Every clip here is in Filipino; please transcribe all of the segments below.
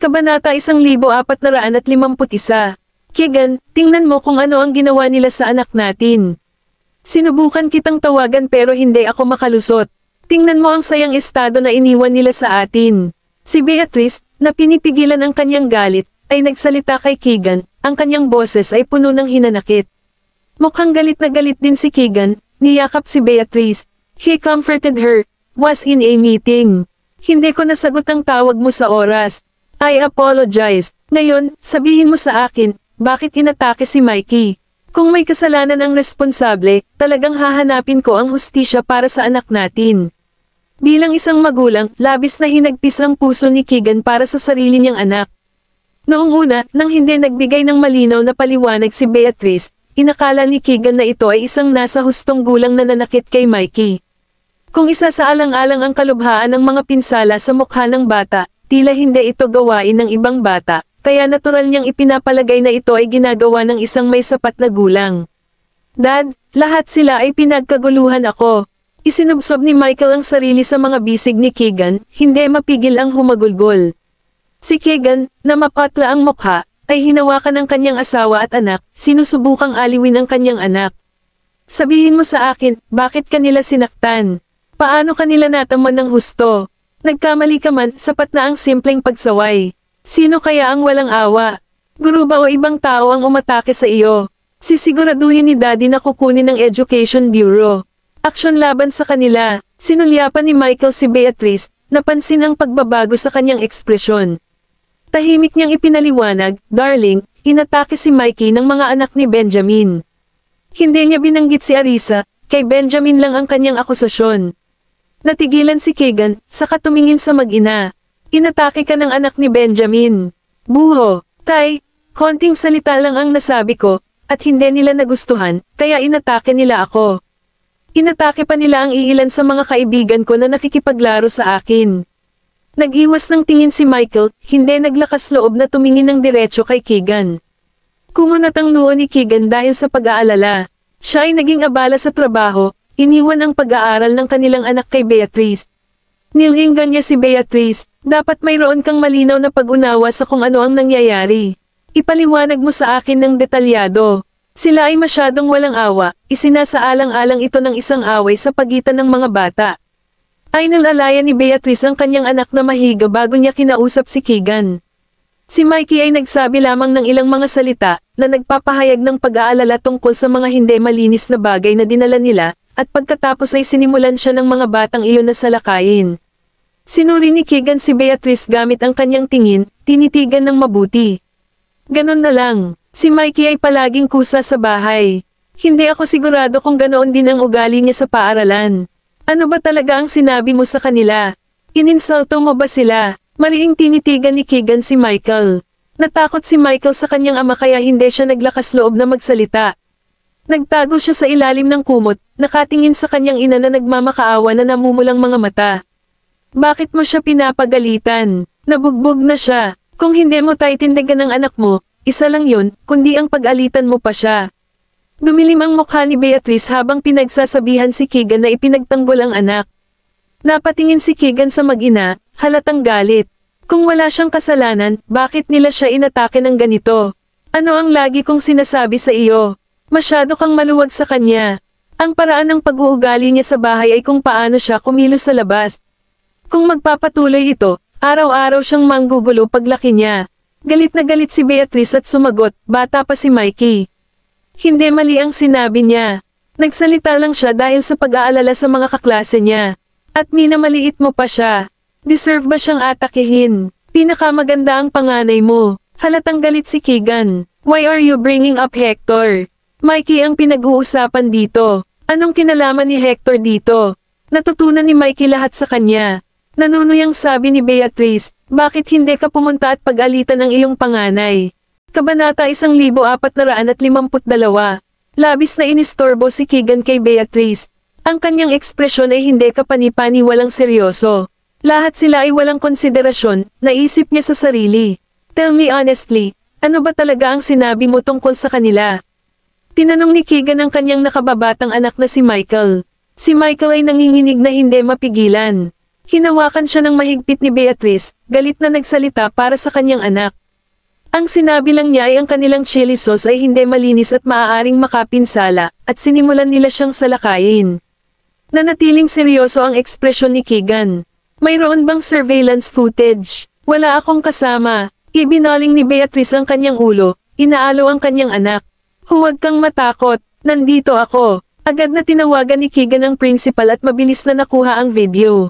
Kabanata 1451. Keegan, tingnan mo kung ano ang ginawa nila sa anak natin. Sinubukan kitang tawagan pero hindi ako makalusot. Tingnan mo ang sayang estado na iniwan nila sa atin. Si Beatrice, na pinipigilan ang kanyang galit, ay nagsalita kay Keegan, ang kanyang boses ay puno ng hinanakit. Mukhang galit na galit din si Keegan, niyakap si Beatrice. He comforted her, was in a meeting. Hindi ko nasagot ang tawag mo sa oras. I apologize. Ngayon, sabihin mo sa akin, bakit inatake si Mikey? Kung may kasalanan ang responsable, talagang hahanapin ko ang hustisya para sa anak natin. Bilang isang magulang, labis na hinagpis ang puso ni Keegan para sa sarili niyang anak. Noong una, nang hindi nagbigay ng malinaw na paliwanag si Beatrice, inakala ni Keegan na ito ay isang nasa hustong gulang na nanakit kay Mikey. Kung isa sa alang-alang ang kalubhaan ng mga pinsala sa mukha ng bata, tila hindi ito gawain ng ibang bata, kaya natural niyang ipinapalagay na ito ay ginagawa ng isang may sapat na gulang. Dad, lahat sila ay pinagkaguluhan ako. Isinubsob ni Michael ang sarili sa mga bisig ni Keegan, hindi mapigil ang humagulgol. Si Keegan, na mapatla ang mukha, ay hinawakan ng kanyang asawa at anak, sinusubukang aliwin ang kanyang anak. Sabihin mo sa akin, bakit kanila sinaktan? Paano kanila nataman ng husto? Nagkamali ka man, sapat na ang simpleng pagsaway. Sino kaya ang walang awa? Guru ba o ibang tao ang umatake sa iyo? Sisiguraduhin ni Daddy na kukunin ng Education Bureau. Aksyon laban sa kanila. Sinulyapan ni Michael si Beatrice, napansin ang pagbabago sa kanyang ekspresyon. Tahimik niyang ipinaliwanag, darling, inatake si Mikey ng mga anak ni Benjamin. Hindi niya binanggit si Arisa, kay Benjamin lang ang kanyang akusasyon. Natigilan si Keegan, saka tumingin sa mag-ina. Inatake ka ng anak ni Benjamin. Buho, tay, konting salita lang ang nasabi ko, at hindi nila nagustuhan, kaya inatake nila ako. Inatake pa nila ang iilan sa mga kaibigan ko na nakikipaglaro sa akin. Nag-iwas ng tingin si Michael, hindi naglakas loob na tumingin ng diretso kay Keegan. Kumunat ang noo ni Keegan dahil sa pag-aalala. Siya ay naging abala sa trabaho, iniwan ang pag-aaral ng kanilang anak kay Beatrice. Nilinggan niya si Beatrice, dapat mayroon kang malinaw na pag-unawa sa kung ano ang nangyayari. Ipaliwanag mo sa akin ng detalyado. Sila ay masyadong walang awa, isinasaalang-alang ito ng isang away sa pagitan ng mga bata. Ay nalalaya ni Beatrice ang kanyang anak na mahiga bago niya kinausap si Keegan. Si Mikey ay nagsabi lamang ng ilang mga salita, na nagpapahayag ng pag-aalala tungkol sa mga hindi malinis na bagay na dinala nila, at pagkatapos ay sinimulan siya ng mga batang iyon na salakayin. Sinuri ni Keegan si Beatrice gamit ang kanyang tingin, tinitigan ng mabuti. Ganon na lang, si Mikey ay palaging kusa sa bahay. Hindi ako sigurado kung ganoon din ang ugali niya sa paaralan. Ano ba talaga ang sinabi mo sa kanila? Ininsulto mo ba sila? Mariing tinitigan ni Keegan si Michael. Natakot si Michael sa kanyang ama kaya hindi siya naglakas loob na magsalita. Nagtago siya sa ilalim ng kumot, nakatingin sa kanyang ina na nagmamakaawa na namumulang mga mata. Bakit mo siya pinapagalitan? Nabugbog na siya. Kung hindi mo taitindigan ng anak mo, isa lang yun, kundi ang pag-alitan mo pa siya. Dumilim ang mukha ni Beatrice habang pinagsasabihan si Keegan na ipinagtanggol ang anak. Napatingin si Keegan sa mag-ina, halatang galit. Kung wala siyang kasalanan, bakit nila siya inatake ng ganito? Ano ang lagi kong sinasabi sa iyo? Masyado kang maluwag sa kanya. Ang paraan ng pag-uugali niya sa bahay ay kung paano siya kumilos sa labas. Kung magpapatuloy ito, araw-araw siyang manggugulo paglaki niya. Galit na galit si Beatrice at sumagot, bata pa si Mikey. Hindi mali ang sinabi niya. Nagsalita lang siya dahil sa pag-aalala sa mga kaklase niya. At minamaliit mo pa siya. Deserve ba siyang atakihin? Pinakamaganda ang panganay mo. Halatang galit si Keegan. Why are you bringing up Hector? Mikey ang pinag-uusapan dito. Anong kinalaman ni Hector dito? Natutunan ni Mikey lahat sa kanya. Nanunuyang sabi ni Beatrice, bakit hindi ka pumunta at pag-alitan ng iyong panganay? Kabanata 1452. Labis na inistorbo si Keegan kay Beatrice. Ang kanyang ekspresyon ay hindi kapani-pani walang seryoso. Lahat sila ay walang konsiderasyon, naisip niya sa sarili. Tell me honestly, ano ba talaga ang sinabi mo tungkol sa kanila? Tinanong ni Keegan ang kanyang nakababatang anak na si Michael. Si Michael ay nanginginig na hindi mapigilan. Hinawakan siya ng mahigpit ni Beatrice, galit na nagsalita para sa kanyang anak. Ang sinabi lang niya ay ang kanilang chili sauce ay hindi malinis at maaaring makapinsala, at sinimulan nila siyang salakayin. Nanatiling seryoso ang ekspresyon ni Keegan. Mayroon bang surveillance footage? Wala akong kasama. Ibinaling ni Beatrice ang kanyang ulo, inaalo ang kanyang anak. Huwag kang matakot, nandito ako. Agad na tinawagan ni Keegan ang principal at mabilis na nakuha ang video.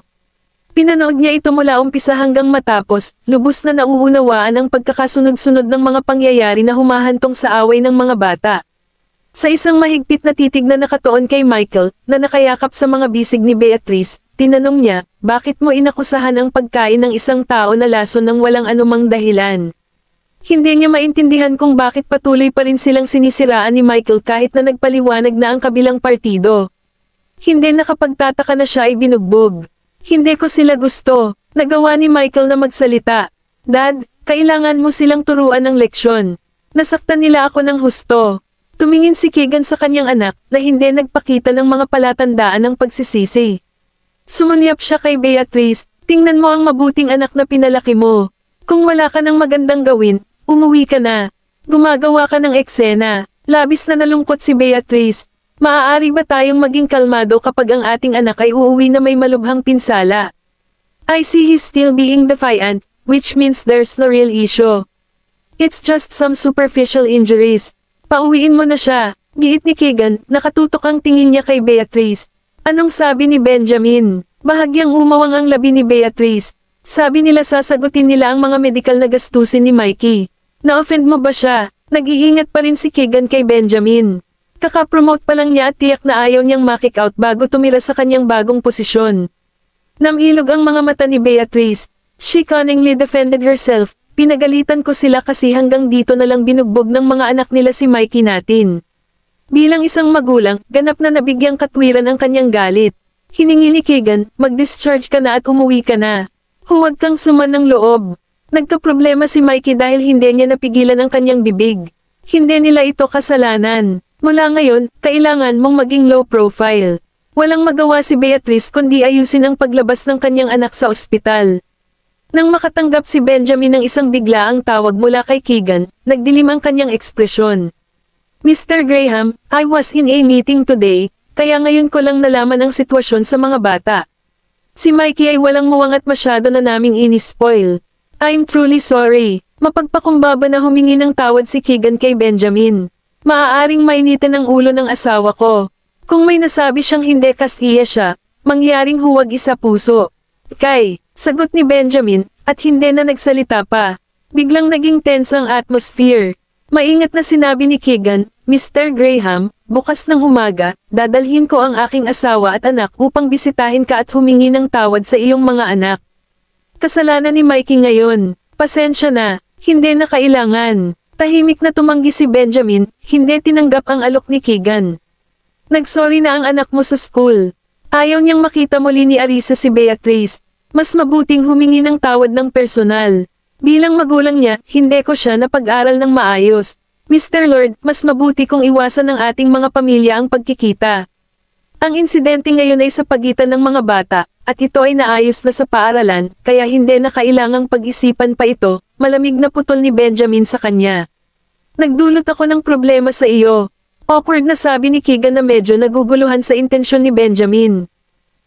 Pinanood niya ito mula umpisa hanggang matapos, lubos na nauunawaan ang pagkakasunod-sunod ng mga pangyayari na humahantong sa away ng mga bata. Sa isang mahigpit na titig na nakatuon kay Michael, na nakayakap sa mga bisig ni Beatrice, tinanong niya, bakit mo inakusahan ang pagkain ng isang tao na lason ng walang anumang dahilan? Hindi niya maintindihan kung bakit patuloy pa rin silang sinisiraan ni Michael kahit na nagpaliwanag na ang kabilang partido. Hindi nakapagtataka na siya ay binugbog. Hindi ko sila gusto. Nagawa ni Michael na magsalita. Dad, kailangan mo silang turuan ng leksyon. Nasaktan nila ako ng husto. Tumingin si Keegan sa kanyang anak na hindi nagpakita ng mga palatandaan ng pagsisisi. Sumulyap siya kay Beatrice, tingnan mo ang mabuting anak na pinalaki mo. Kung wala ka ng magandang gawin, umuwi ka na. Gumagawa ka ng eksena. Labis na nalungkot si Beatrice. Maaari ba tayong maging kalmado kapag ang ating anak ay uuwi na may malubhang pinsala? I see he's still being defiant, which means there's no real issue. It's just some superficial injuries. Pauwiin mo na siya, giit ni Keegan, nakatutok ang tingin niya kay Beatrice. Anong sabi ni Benjamin? Bahagyang umawang ang labi ni Beatrice. Sabi nila sasagutin nila ang mga medical na gastusin ni Mikey. Na-offend mo ba siya? Nag-iingat pa rin si Keegan kay Benjamin. Kaka-promote pa lang niya at tiyak na ayaw niyang ma-kick out bago tumira sa kanyang bagong posisyon. Namilog ang mga mata ni Beatrice. She cunningly defended herself. Pinagalitan ko sila kasi hanggang dito na lang binugbog ng mga anak nila si Mikey natin. Bilang isang magulang, ganap na nabigyang katwiran ang kanyang galit. Hiningi ni Keegan, mag-discharge ka na at umuwi ka na. Huwag kang suman ng loob. Nagkaproblema si Mikey dahil hindi niya napigilan ang kanyang bibig. Hindi nila ito kasalanan. Mula ngayon, kailangan mong maging low profile. Walang magawa si Beatrice kundi ayusin ang paglabas ng kanyang anak sa ospital. Nang makatanggap si Benjamin ng isang biglaang tawag mula kay Keegan, nagdilim ang kanyang ekspresyon. Mr. Graham, I was in a meeting today, kaya ngayon ko lang nalaman ang sitwasyon sa mga bata. Si Mikey ay walang muwang at masyado na naming inispoil. I'm truly sorry. Mapagpakumbaba na humingi ng tawad si Keegan kay Benjamin. Maaaring mainitin ang ulo ng asawa ko. Kung may nasabi siyang hindi kasiya siya, mangyaring huwag isa puso. Kay, sagot ni Benjamin, at hindi na nagsalita pa. Biglang naging tense ang atmosphere. Maingat na sinabi ni Keegan, Mr. Graham, bukas ng umaga, dadalhin ko ang aking asawa at anak upang bisitahin ka at humingi ng tawad sa iyong mga anak. Kasalanan ni Mikey ngayon. Pasensya na, hindi na kailangan. Tahimik na tumanggi si Benjamin, hindi tinanggap ang alok ni Keegan. Nagsorry na ang anak mo sa school. Ayaw niyang makita muli ni Arisa si Beatrice. Mas mabuting humingi ng tawad ng personal. Bilang magulang niya, hindi ko siya napag-aral ng maayos. Mr. Lord, mas mabuti kong iwasan ng ating mga pamilya ang pagkikita. Ang insidente ngayon ay sa pagitan ng mga bata, at ito ay naayos na sa paaralan, kaya hindi na kailangang pag-isipan pa ito. Malamig na putol ni Benjamin sa kanya. Nagdulot ako ng problema sa iyo. Awkward na sabi ni Keegan na medyo naguguluhan sa intensyon ni Benjamin.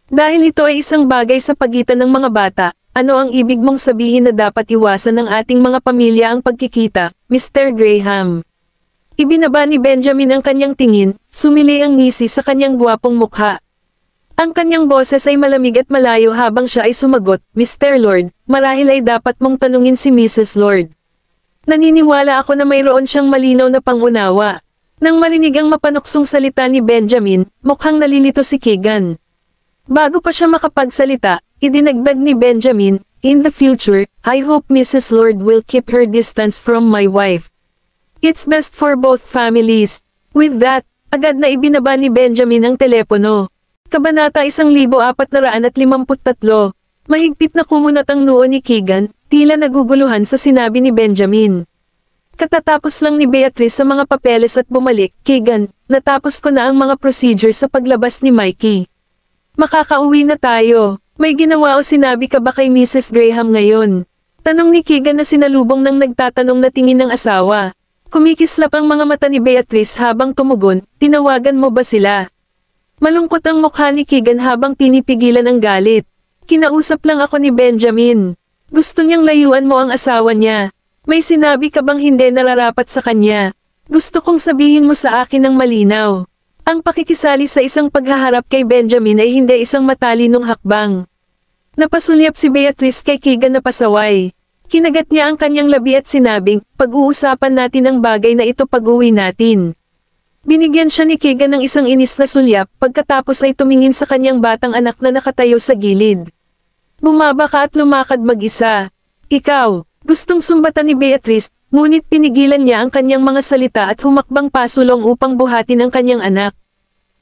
Dahil ito ay isang bagay sa pagitan ng mga bata, ano ang ibig mong sabihin na dapat iwasan ng ating mga pamilya ang pagkikita, Mr. Graham? Ibinaba ni Benjamin ang kanyang tingin, sumili ang ngisi sa kanyang gwapong mukha. Ang kanyang boses ay malamig at malayo habang siya ay sumagot, Mr. Lord, marahil ay dapat mong tanungin si Mrs. Lord. Naniniwala ako na mayroon siyang malinaw na pangunawa. Nang marinig ang mapanuksong salita ni Benjamin, mukhang nalilito si Keegan. Bago pa siya makapagsalita, idinagdag ni Benjamin, in the future, I hope Mrs. Lord will keep her distance from my wife. It's best for both families. With that, agad na ibinaba ni Benjamin ang telepono. Kabanata 1453. Mahigpit na kumunat ang noo ni Keegan, tila naguguluhan sa sinabi ni Benjamin. Katatapos lang ni Beatrice sa mga papeles at bumalik, Keegan, natapos ko na ang mga procedure sa paglabas ni Mikey. Makakauwi na tayo. May ginawa o sinabi ka ba kay Mrs. Graham ngayon? Tanong ni Keegan na sinalubong ng nagtatanong na tingin ng asawa. Kumikislap ang mga mata ni Beatrice habang tumugon, tinawagan mo ba sila? Malungkot ang mukha ni Keegan habang pinipigilan ang galit. Kinausap lang ako ni Benjamin. Gusto niyang layuan mo ang asawa niya. May sinabi ka bang hindi nararapat sa kanya? Gusto kong sabihin mo sa akin ng malinaw. Ang pakikisali sa isang paghaharap kay Benjamin ay hindi isang matalinong hakbang. Napasulyap si Beatrice kay Keegan na pasaway. Kinagat niya ang kanyang labi at sinabing, pag-uusapan natin ang bagay na ito pag-uwi natin. Binigyan siya ni Keegan ng isang inis na sulyap pagkatapos ay tumingin sa kanyang batang anak na nakatayo sa gilid. Bumaba ka at lumakad mag-isa. Ikaw, gustong sumbatan ni Beatrice, ngunit pinigilan niya ang kanyang mga salita at humakbang pasulong upang buhatin ang kanyang anak.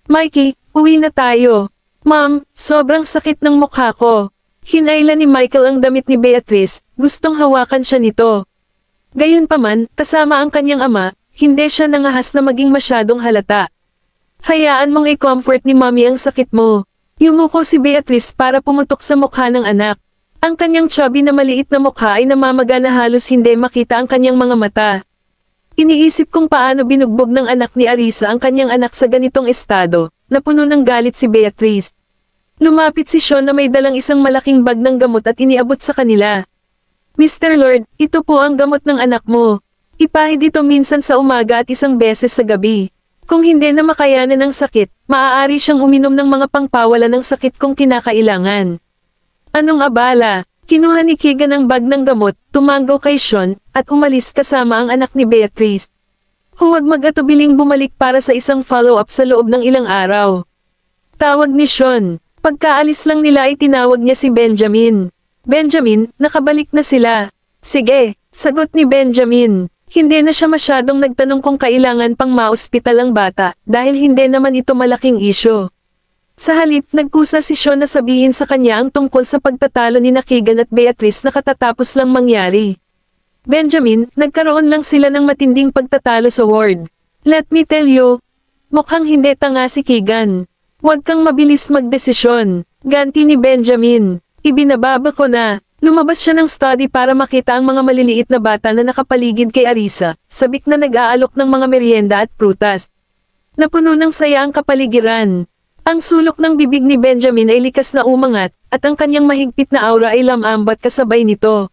Mikey, uwi na tayo. Ma'am, sobrang sakit ng mukha ko. Hinailan ni Michael ang damit ni Beatrice, gustong hawakan siya nito. Gayunpaman, kasama ang kanyang ama, hindi siya nangahas na maging masyadong halata. Hayaan mong i-comfort ni Mommy ang sakit mo. Yumuko si Beatrice para pumutok sa mukha ng anak. Ang kanyang chubby na maliit na mukha ay namamaga na halos hindi makita ang kanyang mga mata. Iniisip kung paano binugbog ng anak ni Arisa ang kanyang anak sa ganitong estado, na puno ng galit si Beatrice. Lumapit si Sean na may dalang isang malaking bag ng gamot at iniabot sa kanila. Mr. Lord, ito po ang gamot ng anak mo. Ipahid ito minsan sa umaga at isang beses sa gabi. Kung hindi na makayanan ng sakit, maaari siyang uminom ng mga pangpawala ng sakit kung kinakailangan. Anong abala? Kinuha ni Keegan ang bag ng gamot, tumanggo kay Sean, at umalis kasama ang anak ni Beatrice. Huwag mag-atubiling bumalik para sa isang follow-up sa loob ng ilang araw. Tawag ni Sean. Pagkaalis lang nila ay tinawag niya si Benjamin. Benjamin, nakabalik na sila. Sige, sagot ni Benjamin. Hindi na siya masyadong nagtanong kung kailangan pang ma-ospital ang bata, dahil hindi naman ito malaking isyo. Sa halip, nagkusa si Sean na sabihin sa kanya ang tungkol sa pagtatalo ni Keegan at Beatrice na katatapos lang mangyari. Benjamin, nagkaroon lang sila ng matinding pagtatalo sa ward. Let me tell you, mukhang hindi tanga si Keegan. Huwag kang mabilis magdesisyon. Ganti ni Benjamin. Ibinababa ko na. Lumabas siya ng study para makita ang mga maliliit na bata na nakapaligid kay Arisa, sabik na nag-aalok ng mga merienda at prutas. Napuno ng saya ang kapaligiran. Ang sulok ng bibig ni Benjamin ay likas na umangat, at ang kanyang mahigpit na aura ay lamambat kasabay nito.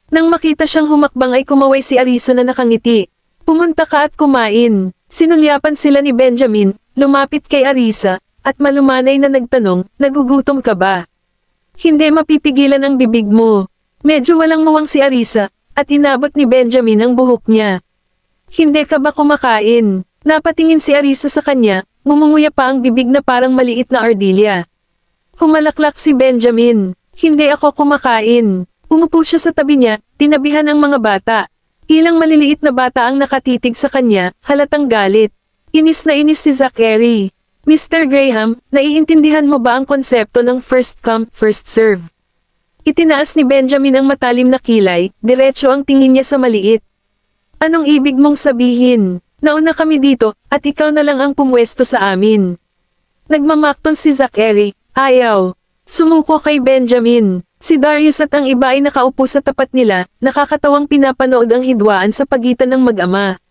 Nang makita siyang humakbang ay kumaway si Arisa na nakangiti. Pumunta ka at kumain. Sinulyapan sila ni Benjamin, lumapit kay Arisa, at malumanay na nagtanong, nagugutom ka ba? Hindi mapipigilan ang bibig mo. Medyo walang muwang si Arisa, at inabot ni Benjamin ang buhok niya. Hindi ka ba kumakain? Napatingin si Arisa sa kanya, ngumunguya pa ang bibig na parang maliit na ardilya. Humalaklak si Benjamin. Hindi ako kumakain. Umupo siya sa tabi niya, tinabihan ang mga bata. Ilang maliliit na bata ang nakatitig sa kanya, halatang galit. Inis na inis si Zachary. Mr. Graham, naiintindihan mo ba ang konsepto ng first come, first serve? Itinaas ni Benjamin ang matalim na kilay, diretso ang tingin niya sa maliit. Anong ibig mong sabihin? Nauna kami dito, at ikaw na lang ang pumwesto sa amin. Nagmamakton si Zachary, ayaw. Sumuko kay Benjamin. Si Darius at ang iba ay nakaupo sa tapat nila, nakakatawang pinapanood ang hidwaan sa pagitan ng mag-ama.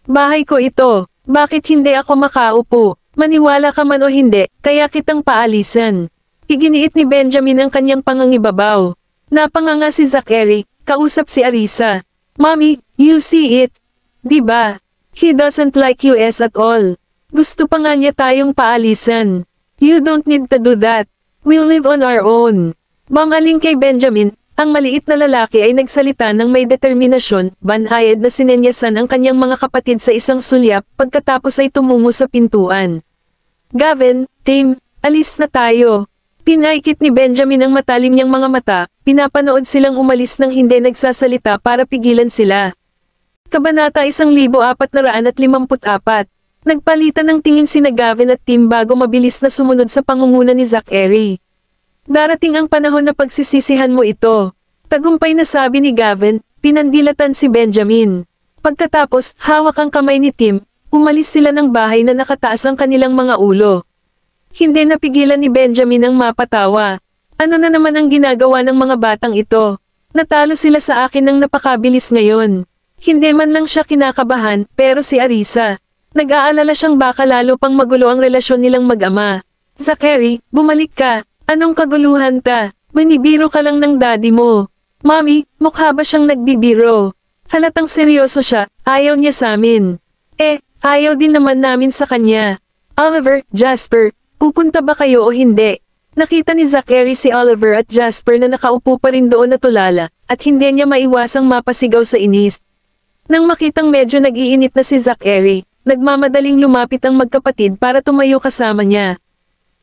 Bahay ko ito, bakit hindi ako makaupo? Maniwala ka man o hindi, kaya kitang paalisan. Iginiit ni Benjamin ang kanyang pangangibabaw. Napanganga si Zachary, kausap si Arisa. Mommy, you see it? Diba? He doesn't like us at all. Gusto pa nga niya tayong paalisan. You don't need to do that. We'll live on our own. Bangaling kay Benjamin, ang maliit na lalaki ay nagsalita ng may determinasyon, banhayad na sinenyasan ang kanyang mga kapatid sa isang sulyap pagkatapos ay tumungo sa pintuan. Gavin, Tim, alis na tayo. Pinaikit ni Benjamin ang matalim niyang mga mata, pinapanood silang umalis ng hindi nagsasalita para pigilan sila. Kabanata 1454. Nagpalitan ng tingin sina Gavin at Tim bago mabilis na sumunod sa pangunguna ni Zachary. Darating ang panahon na pagsisisihan mo ito. Tagumpay na sabi ni Gavin, pinandilatan si Benjamin. Pagkatapos, hawak ang kamay ni Tim, umalis sila ng bahay na nakataas ang kanilang mga ulo. Hindi napigilan ni Benjamin ang mapatawa. Ano na naman ang ginagawa ng mga batang ito? Natalo sila sa akin ng napakabilis ngayon. Hindi man lang siya kinakabahan, pero si Arisa. Nag-aalala siyang baka lalo pang magulo ang relasyon nilang mag-ama. Zachary, bumalik ka. Anong kaguluhan ta? Binibiro ka lang ng daddy mo. Mommy, mukha ba siyang nagbibiro? Halatang seryoso siya, ayaw niya sa amin. Ayaw din naman namin sa kanya. Oliver, Jasper, pupunta ba kayo o hindi? Nakita ni Zachary si Oliver at Jasper na nakaupo pa rin doon na tulala, at hindi niya maiwasang mapasigaw sa inis. Nang makitang medyo nag-iinit na si Zachary, nagmamadaling lumapit ang magkapatid para tumayo kasama niya.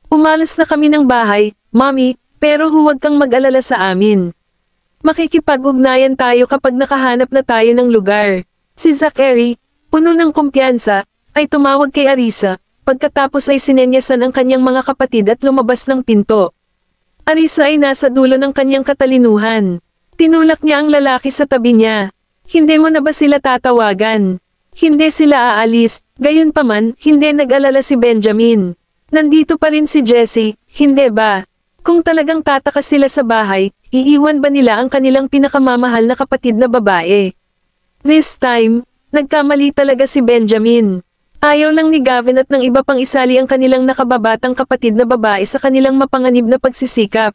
Umalis na kami ng bahay, Mommy, pero huwag kang mag-alala sa amin. Makikipag-ugnayan tayo kapag nakahanap na tayo ng lugar. Si Zachary, puno ng kumpiyansa, ay tumawag kay Arisa. Pagkatapos ay sinenyasan ang kanyang mga kapatid at lumabas ng pinto. Arisa ay nasa dulo ng kanyang katalinuhan. Tinulak niya ang lalaki sa tabi niya. Hindi mo na ba sila tatawagan? Hindi sila aalis, gayunpaman, hindi nag-alala si Benjamin. Nandito pa rin si Jessie, hindi ba? Kung talagang tatakas sila sa bahay, iiwan ba nila ang kanilang pinakamamahal na kapatid na babae? This time, nagkamali talaga si Benjamin. Ayaw lang ni Gavin at ng iba pang isali ang kanilang nakababatang kapatid na babae sa kanilang mapanganib na pagsisikap.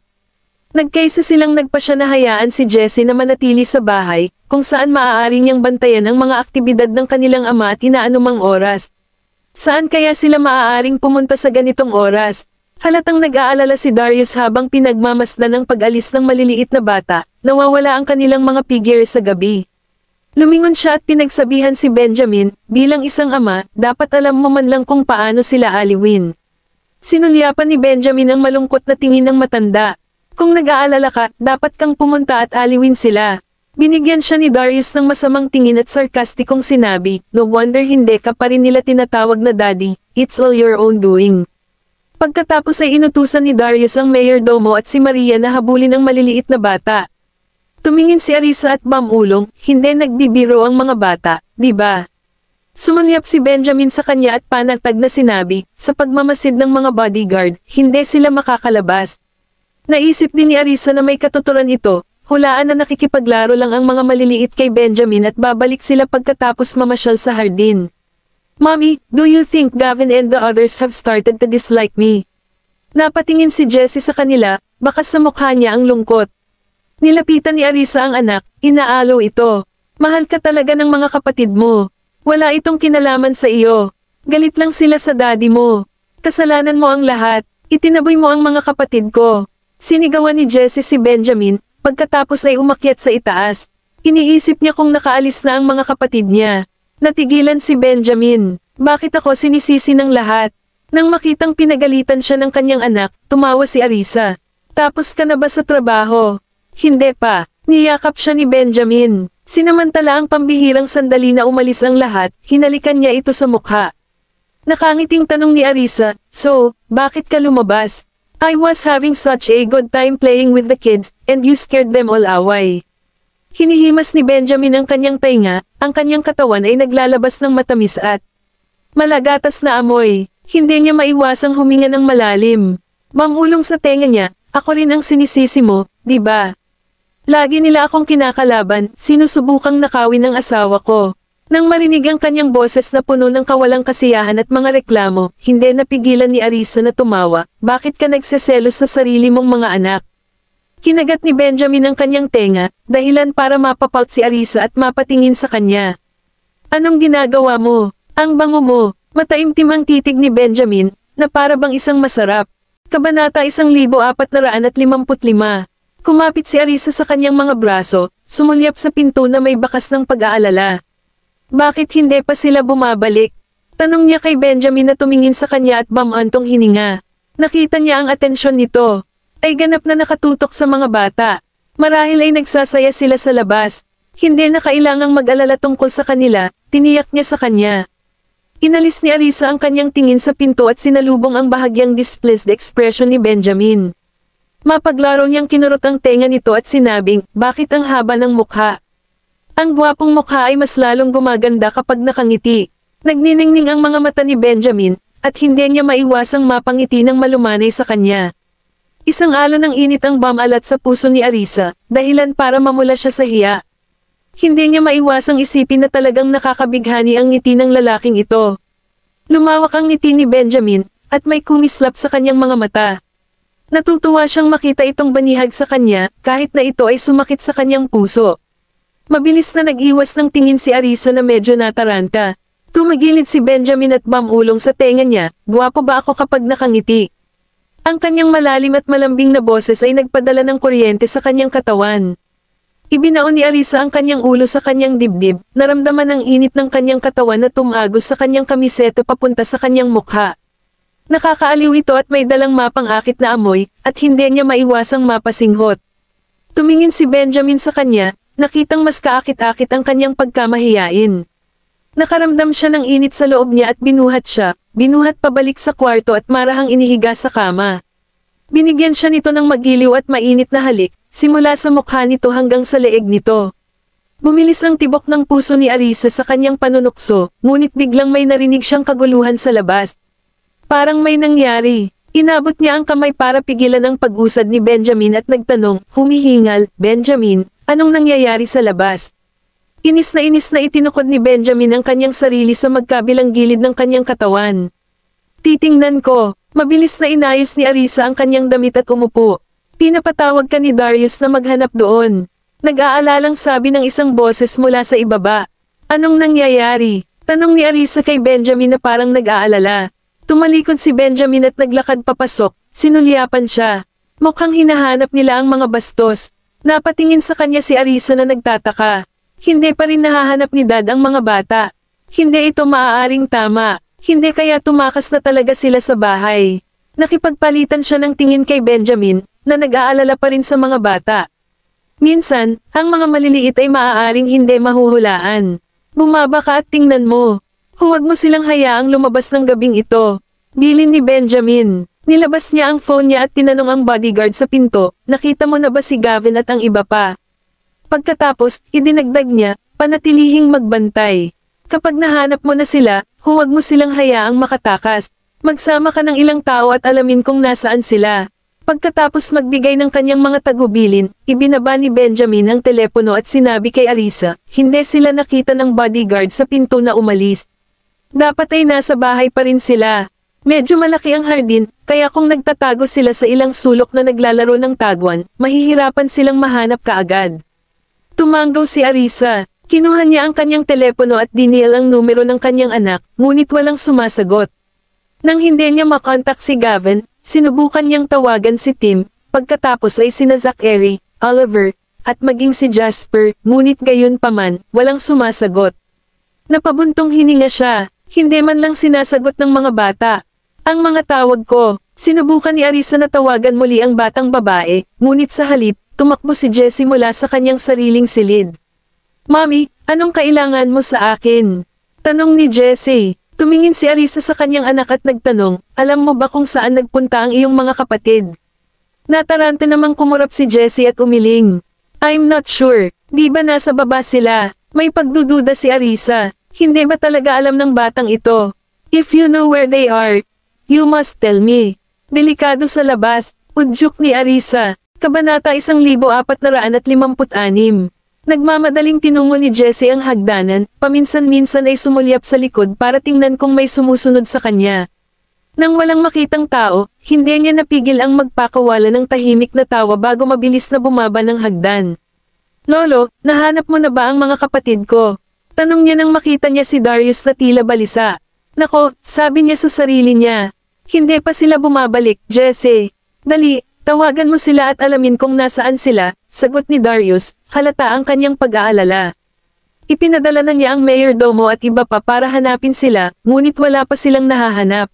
Nagkaysa silang nagpasya na hayaan si Jessie na manatili sa bahay, kung saan maaari niyang bantayan ang mga aktibidad ng kanilang ama at inaanumang oras. Saan kaya sila maaaring pumunta sa ganitong oras? Halatang nag-aalala si Darius habang pinagmamasdan ang pag-alis ng maliliit na bata, nawawala ang kanilang mga figure sa gabi. Lumingon siya at pinagsabihan si Benjamin, bilang isang ama, dapat alam mo man lang kung paano sila aliwin. Sinulyapan ni Benjamin ang malungkot na tingin ng matanda. Kung nag-aalala ka, dapat kang pumunta at aliwin sila. Binigyan siya ni Darius ng masamang tingin at sarkastikong sinabi, no wonder hindi ka pa rin nila tinatawag na daddy, it's all your own doing. Pagkatapos ay inutusan ni Darius ang mayordomo at si Maria na habulin ang maliliit na bata. Tumingin si Arisa at mamulong, hindi nagbibiro ang mga bata, di ba? Sumulyap si Benjamin sa kanya at panatag na sinabi, sa pagmamasid ng mga bodyguard, hindi sila makakalabas. Naisip din ni Arisa na may katuturan ito, hulaan na nakikipaglaro lang ang mga maliliit kay Benjamin at babalik sila pagkatapos mamasyal sa hardin. Mommy, do you think Gavin and the others have started to dislike me? Napatingin si Jessie sa kanila, baka sa mukha niya ang lungkot. Nilapitan ni Arisa ang anak, inaalo ito. Mahal ka talaga ng mga kapatid mo. Wala itong kinalaman sa iyo. Galit lang sila sa daddy mo. Kasalanan mo ang lahat. Itinaboy mo ang mga kapatid ko. Sinigawan ni Jessie si Benjamin, pagkatapos ay umakyat sa itaas. Iniisip niya kung nakaalis na ang mga kapatid niya. Natigilan si Benjamin. Bakit ako sinisisi ng lahat? Nang makitang pinagalitan siya ng kanyang anak, tumawa si Arisa. Tapos ka na ba sa trabaho? Hindi pa. Niyakap siya ni Benjamin. Sinamantala ang pambihirang sandali na umalis ang lahat, hinalikan niya ito sa mukha. Nakangiting tanong ni Arisa, so, bakit ka lumabas? I was having such a good time playing with the kids, and you scared them all away. Hinihimas ni Benjamin ang kanyang tainga, ang kanyang katawan ay naglalabas ng matamis at malagatas na amoy. Hindi niya maiwasang huminga ng malalim. Mamulong sa tenga niya, ako rin ang sinisisi mo, di ba? Lagi nila akong kinakalaban, sinusubukang nakawin ng asawa ko. Nang marinig ang kanyang boses na puno ng kawalang kasiyahan at mga reklamo, hindi napigilan ni Arisa na tumawa, bakit ka nagseselos sa sarili mong mga anak? Kinagat ni Benjamin ang kanyang tenga, dahilan para mapapout si Arisa at mapatingin sa kanya. Anong ginagawa mo? Ang bango mo. Mataimtim ang titig ni Benjamin, na para bang isang masarap. Kabanata 1455. Kumapit si Arisa sa kanyang mga braso, sumulyap sa pinto na may bakas ng pag-aalala. Bakit hindi pa sila bumabalik? Tanong niya kay Benjamin na tumingin sa kanya at bamantong hininga. Nakita niya ang atensyon nito. Ay ganap na nakatutok sa mga bata. Marahil ay nagsasaya sila sa labas. Hindi na kailangang mag-alala tungkol sa kanila, tiniyak niya sa kanya. Inalis ni Arisa ang kanyang tingin sa pinto at sinalubong ang bahagyang displeased expression ni Benjamin. Mapaglaro niyang kinurot ang tenga nito at sinabing, bakit ang haba ng mukha? Ang gwapong mukha ay mas lalong gumaganda kapag nakangiti. Nagniningning ang mga mata ni Benjamin, at hindi niya maiwasang mapangiti ng malumanay sa kanya. Isang alon ng init ang bumalat sa puso ni Arisa, dahilan para mamula siya sa hiya. Hindi niya maiwasang isipin na talagang nakakabighani ang ngiti ng lalaking ito. Lumawak ang ngiti ni Benjamin, at may kumislap sa kanyang mga mata. Natutuwa siyang makita itong banihag sa kanya, kahit na ito ay sumakit sa kanyang puso. Mabilis na nag-iwas ng tingin si Arisa na medyo nataranta. Tumagilid si Benjamin at bamulong sa tenga niya, "Gwapo ba ako kapag nakangiti?" Ang kanyang malalim at malambing na boses ay nagpadala ng kuryente sa kanyang katawan. Ibinaon ni Arisa ang kanyang ulo sa kanyang dibdib, naramdaman ang init ng kanyang katawan na tumagos sa kanyang kamiseta papunta sa kanyang mukha. Nakakaaliw ito at may dalang mapang-akit na amoy, at hindi niya maiwasang mapasinghot. Tumingin si Benjamin sa kanya, nakitang mas kaakit-akit ang kanyang pagkamahiyain. Nakaramdam siya ng init sa loob niya at binuhat siya, binuhat pabalik sa kwarto at marahang inihiga sa kama. Binigyan siya nito ng magiliw at mainit na halik, simula sa mukha nito hanggang sa leeg nito. Bumilis ang tibok ng puso ni Arisa sa kanyang panunukso, ngunit biglang may narinig siyang kaguluhan sa labas. Parang may nangyari. Inabot niya ang kamay para pigilan ang pag-usad ni Benjamin at nagtanong, humihingal, "Benjamin, anong nangyayari sa labas?" Inis na itinukod ni Benjamin ang kanyang sarili sa magkabilang gilid ng kanyang katawan. "Titingnan ko." Mabilis na inayos ni Arisa ang kanyang damit at umupo. "Pinapatawag ka ni Darius na maghanap doon." Nag-aalalang sabi ng isang boses mula sa ibaba. "Anong nangyayari?" Tanong ni Arisa kay Benjamin na parang nag-aalala. Tumalikod si Benjamin at naglakad papasok, sinulyapan siya. Mukhang hinahanap nila ang mga bastos. Napatingin sa kanya si Arisa na nagtataka. Hindi pa rin nahahanap ni Dad ang mga bata. Hindi ito maaaring tama. Hindi kaya tumakas na talaga sila sa bahay. Nakipagpalitan siya ng tingin kay Benjamin, na nag-aalala pa rin sa mga bata. Minsan, ang mga maliliit ay maaaring hindi mahuhulaan. Bumaba ka at tingnan mo. Huwag mo silang hayaang lumabas ng gabing ito. Bilin ni Benjamin. Nilabas niya ang phone niya at tinanong ang bodyguard sa pinto, "Nakita mo na ba si Gavin at ang iba pa?" Pagkatapos, idinagdag niya, "Panatilihing magbantay. Kapag nahanap mo na sila, huwag mo silang hayaang makatakas. Magsama ka ng ilang tao at alamin kung nasaan sila." Pagkatapos magbigay ng kanyang mga tagubilin, ibinaba ni Benjamin ang telepono at sinabi kay Arisa, hindi sila nakita ng bodyguard sa pinto na umalis. Dapat ay nasa bahay pa rin sila. Medyo malaki ang hardin, kaya kung nagtatago sila sa ilang sulok na naglalaro ng taguan, mahihirapan silang mahanap kaagad. Tumanggaw si Arisa. Kinuha niya ang kanyang telepono at dinial ang numero ng kanyang anak, ngunit walang sumasagot. Nang hindi niya makontak si Gavin, sinubukan niyang tawagan si Tim, pagkatapos ay sina Zachary, Oliver, at maging si Jasper, ngunit gayon paman, walang sumasagot. Napabuntong hininga siya, hindi man lang sinasagot ng mga bata. Ang mga tawag ko, sinubukan ni Arisa na tawagan muli ang batang babae, ngunit sa halip, tumakbo si Jessie mula sa kanyang sariling silid. "Mommy, anong kailangan mo sa akin?" Tanong ni Jessie. Tumingin si Arisa sa kanyang anak at nagtanong, "Alam mo ba kung saan nagpunta ang iyong mga kapatid?" Nataranta namang kumurap si Jessie at umiling. "I'm not sure, di ba nasa baba sila?" May pagdududa si Arisa. Hindi ba talaga alam ng batang ito? "If you know where they are, you must tell me." Delikado sa labas, udyok ni Arisa. Kabanata 1456. Nagmamadaling tinungo ni Jessie ang hagdanan, paminsan-minsan ay sumulyap sa likod para tingnan kung may sumusunod sa kanya. Nang walang makitang tao, hindi niya napigil ang magpakawala ng tahimik na tawa bago mabilis na bumaba ng hagdan. "Lolo, nahanap mo na ba ang mga kapatid ko?" Tanong niya nang makita niya si Darius na tila balisa. "Nako," sabi niya sa sarili niya. "Hindi pa sila bumabalik, Jessie. Dali, tawagan mo sila at alamin kung nasaan sila," sagot ni Darius, halata ang kanyang pag-aalala. Ipinadala na niya ang mayordomo at iba pa para hanapin sila, ngunit wala pa silang nahahanap.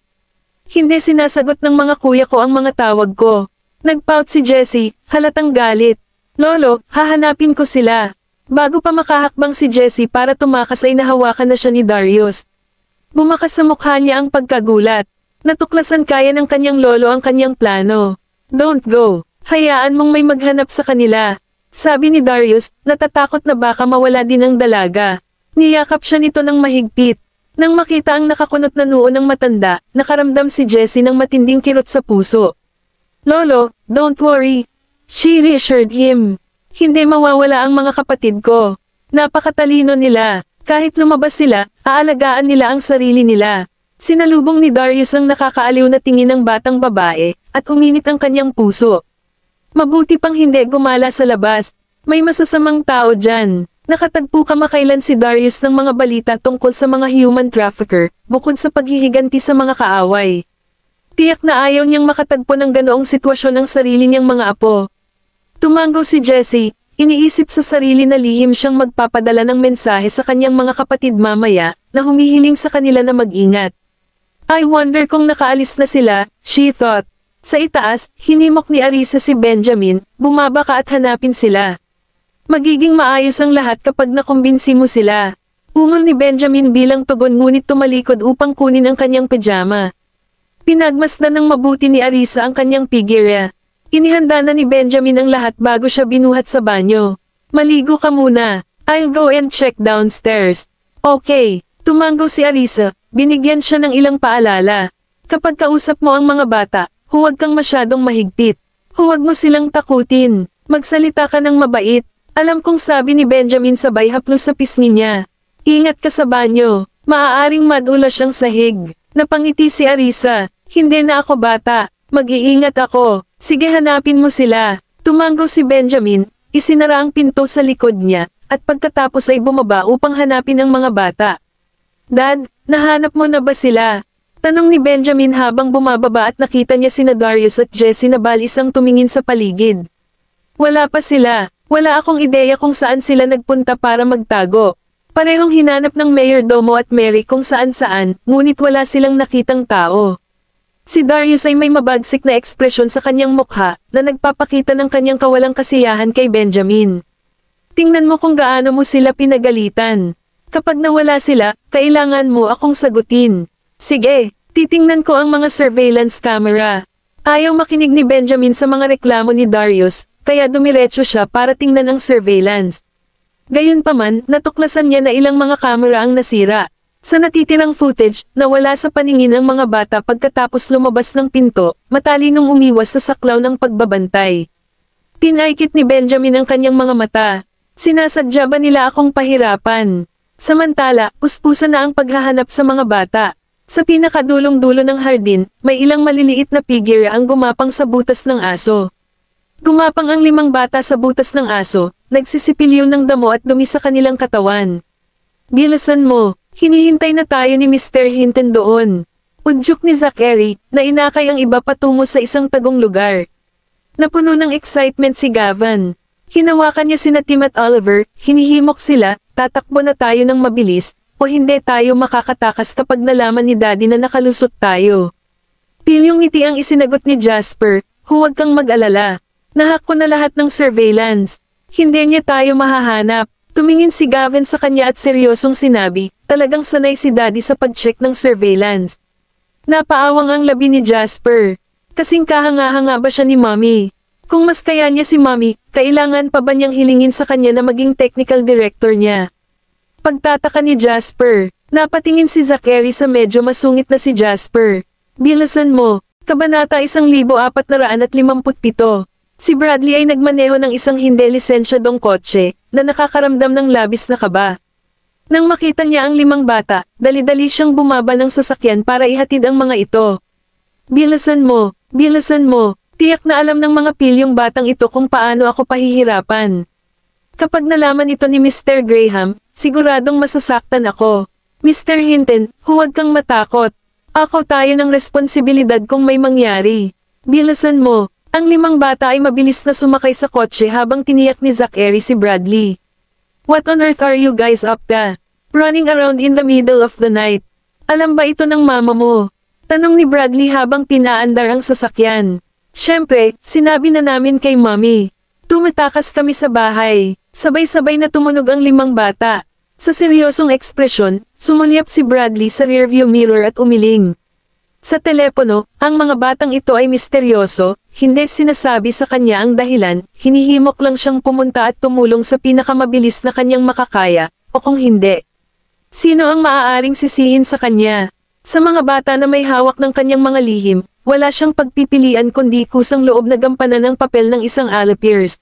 "Hindi sinasagot ng mga kuya ko ang mga tawag ko." Nagpout si Jessie, halatang galit. "Lolo, hahanapin ko sila." Bago pa makahakbang si Jessie para tumakas ay nahawakan na siya ni Darius. Bumakas sa mukha niya ang pagkagulat. Natuklasan kaya ng kanyang lolo ang kanyang plano. "Don't go. Hayaan mong may maghanap sa kanila," sabi ni Darius, natatakot na baka mawala din ang dalaga. Niyakap siya nito ng mahigpit. Nang makita ang nakakunot na noo ng matanda, nakaramdam si Jessie ng matinding kirot sa puso. Lolo, don't worry. She reassured him. Hindi mawawala ang mga kapatid ko. Napakatalino nila. Kahit lumabas sila, aalagaan nila ang sarili nila. Sinalubong ni Darius ang nakakaaliw na tingin ng batang babae, at uminit ang kanyang puso. Mabuti pang hindi gumala sa labas. May masasamang tao dyan. Nakatagpo kamakailan si Darius ng mga balita tungkol sa mga human trafficker, bukod sa paghihiganti sa mga kaaway. Tiyak na ayaw niyang makatagpo ng ganoong sitwasyon ang sarili niyang mga apo. Tumanggo si Jessie, iniisip sa sarili na lihim siyang magpapadala ng mensahe sa kanyang mga kapatid mamaya, na humihiling sa kanila na mag-ingat. I wonder kung nakaalis na sila, she thought. Sa itaas, hinimok ni Arisa si Benjamin, bumaba ka at hanapin sila. Magiging maayos ang lahat kapag nakumbinsi mo sila. Ungol ni Benjamin bilang tugon ngunit tumalikod upang kunin ang kanyang pajama. Pinagmasdan ng mabuti ni Arisa ang kanyang figure. Inihanda na ni Benjamin ang lahat bago siya binuhat sa banyo. Maligo ka muna. I'll go and check downstairs. Okay. Tumanggo si Arisa, binigyan siya ng ilang paalala. Kapag kausap mo ang mga bata, huwag kang masyadong mahigpit. Huwag mo silang takutin. Magsalita ka ng mabait. Alam kong sabi ni Benjamin sabay haplos sa pisngi niya. Ingat ka sa banyo. Maaaring madula siyang sahig. Napangiti si Arisa. Hindi na ako bata. Mag-iingat ako. Sige hanapin mo sila. Tumanggo si Benjamin. Isinara ang pinto sa likod niya. At pagkatapos ay bumaba upang hanapin ang mga bata. Dad, nahanap mo na ba sila? Tanong ni Benjamin habang bumababa at nakita niya sina Darius at Jessie na balisang tumingin sa paligid. Wala pa sila. Wala akong ideya kung saan sila nagpunta para magtago. Parehong hinanap ng Mayordomo at Mary kung saan-saan, ngunit wala silang nakitang tao. Si Darius ay may mabagsik na ekspresyon sa kanyang mukha, na nagpapakita ng kanyang kawalang kasiyahan kay Benjamin. Tingnan mo kung gaano mo sila pinagalitan. Kapag nawala sila, kailangan mo akong sagutin. Sige, titingnan ko ang mga surveillance camera. Ayaw makinig ni Benjamin sa mga reklamo ni Darius, kaya dumiretso siya para tingnan ang surveillance. Gayunpaman, natuklasan niya na ilang mga camera ang nasira. Sa natitirang footage, nawala sa paningin ang mga bata pagkatapos lumabas ng pinto, matalinong umiwas sa saklaw ng pagbabantay. Pinaikit ni Benjamin ang kanyang mga mata. Sinasadya ba nila akong pahirapan? Samantala, puspusan na ang paghahanap sa mga bata. Sa pinakadulong-dulo ng hardin, may ilang maliliit na figure ang gumapang sa butas ng aso. Gumapang ang 5 bata sa butas ng aso, nagsisipilyo ng damo at dumi sa kanilang katawan. Bilisan mo, hinihintay na tayo ni Mr. Hinton doon. Udyok ni Zachary, na inakay ang iba patungo sa isang tagong lugar. Napuno ng excitement si Gavin. Hinawakan niya sina Tim at Oliver, hinihimok sila, tatakbo na tayo ng mabilis, o hindi tayo makakatakas kapag nalaman ni Daddy na nakalusot tayo. Pilyong ngiti ang isinagot ni Jasper, huwag kang mag-alala. Nahak ko na lahat ng surveillance. Hindi niya tayo mahahanap. Tumingin si Gavin sa kanya at seryosong sinabi, talagang sanay si Daddy sa pag-check ng surveillance. Napaawang ang labi ni Jasper. Kasing kahanga-hanga ba siya ni Mommy? Kung mas kaya niya si Mommy, kailangan pa ba niyang hilingin sa kanya na maging technical director niya? Pagtataka ni Jasper, napatingin si Zachary sa medyo masungit na si Jasper. Bilisan mo, Kabanata 1457. Si Bradley ay nagmaneho ng isang hindi lisensyadong kotse, na nakakaramdam ng labis na kaba. Nang makita niya ang 5 bata, dali-dali siyang bumaba ng sasakyan para ihatid ang mga ito. Bilisan mo, tiyak na alam ng mga pilyong batang ito kung paano ako pahihirapan. Kapag nalaman ito ni Mr. Graham, siguradong masasaktan ako. Mr. Hinton, huwag kang matakot. Ako tayo ng responsibilidad kung may mangyari. Bilisan mo. Ang 5 bata ay mabilis na sumakay sa kotse habang tiniyak ni Zachary si Bradley. What on earth are you guys up to? Running around in the middle of the night. Alam ba ito ng mama mo? Tanong ni Bradley habang pinaandar ang sasakyan. Siyempre, sinabi na namin kay Mommy. Tumatakas kami sa bahay. Sabay-sabay na tumunog ang 5 bata. Sa seryosong ekspresyon, sumulyap si Bradley sa rearview mirror at umiling. Sa telepono, ang mga batang ito ay misteryoso, hindi sinasabi sa kanya ang dahilan, hinihimok lang siyang pumunta at tumulong sa pinakamabilis na kanyang makakaya, o kung hindi. Sino ang maaaring sisihin sa kanya? Sa mga bata na may hawak ng kanyang mga lihim, wala siyang pagpipilian kundi kusang loob na gampanan ang papel ng isang Alapierce.